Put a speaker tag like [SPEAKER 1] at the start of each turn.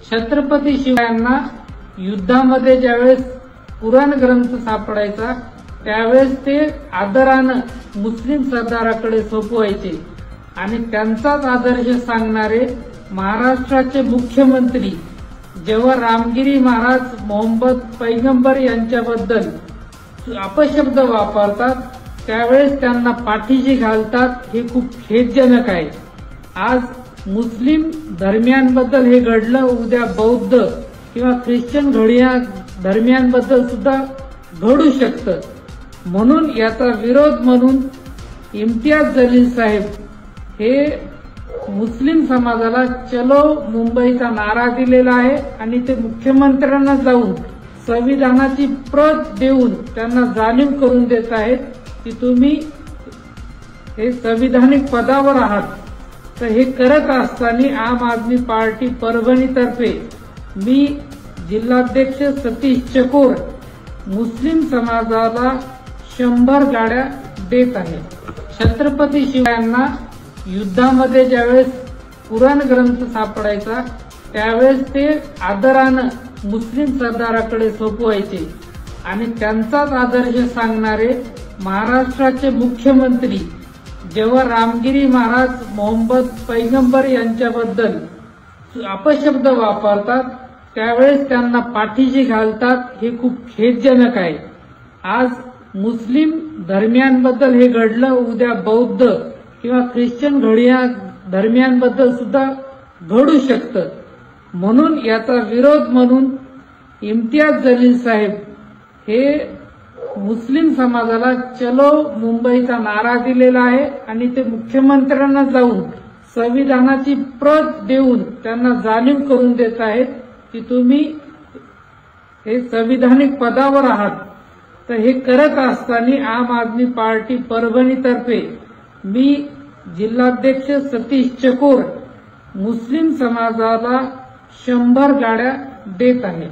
[SPEAKER 1] छत्रपती शिवायांना युद्धामध्ये ज्यावेळेस पुराण ग्रंथ सापडायचा त्यावेळेस ते आदरानं मुस्लिम सरदाराकडे सोपवायचे आणि त्यांचाच आदर्श सांगणारे महाराष्ट्राचे मुख्यमंत्री जेव्हा रामगिरी महाराज मोहम्मद पैगंबर यांच्याबद्दल अपशब्द वापरतात त्यावेळेस त्यांना पाठीशी घालतात हे खूप खेदजनक आहे। आज मुस्लिम धर्मियांबद्दल हे घडलं, उद्या बौद्ध किंवा ख्रिश्चन धर्मियांबद्दल सुद्धा घडू शकतं। म्हणून याचा विरोध म्हणून इम्तियाज जलील साहेब हे मुस्लिम समाजाला चलो मुंबईचा नारा दिलेला आहे आणि ते मुख्यमंत्र्यांना जाऊन संविधानाची प्रत देऊन त्यांना जाणीव करून देत आहेत की तुम्ही हे संविधानिक पदावर आहात। तर हे करत असताना आम आदमी पार्टी परभणीतर्फे मी जिल्हाध्यक्ष सतीश चकोर मुस्लिम समाजाला 100 गाड्या देत आहे। छत्रपती शिवायांना युद्धामध्ये ज्यावेळेस पुराण ग्रंथ सापडायचा त्यावेळेस ते आदरानं मुस्लिम सरदाराकडे सोपवायचे आणि त्यांचाच आदर्श सांगणारे महाराष्ट्राचे मुख्यमंत्री जेव्हा रामगिरी महाराज मोहम्मद पैगंबर यांच्याबद्दल अपशब्द वापरतात त्यावेळेस त्यांना पाठीशी घालतात हे खूप खेदजनक आहे। आज मुस्लिम धर्मियांबद्दल हे घडलं, उद्या बौद्ध किंवा ख्रिश्चन धर्मियांबद्दल सुद्धा घडू शकतं। म्हणून याचा विरोध म्हणून इम्तियाज जलील साहेब हे मुस्लिम समाजाला चलो मुंबईचा नारा दिलेला आहे आणि ते मुख्यमंत्र्यांना जाऊन संविधानाची प्रत देऊन त्यांना जाणीव करून देत आहेत की तुम्ही हे संविधानिक पदावर आहात। तर हे करत असताना आम आदमी पार्टी परभणीतर्फे मी जिल्हाध्यक्ष सतीश चकोर मुस्लिम समाजाला 100 गाड्या देत आहे।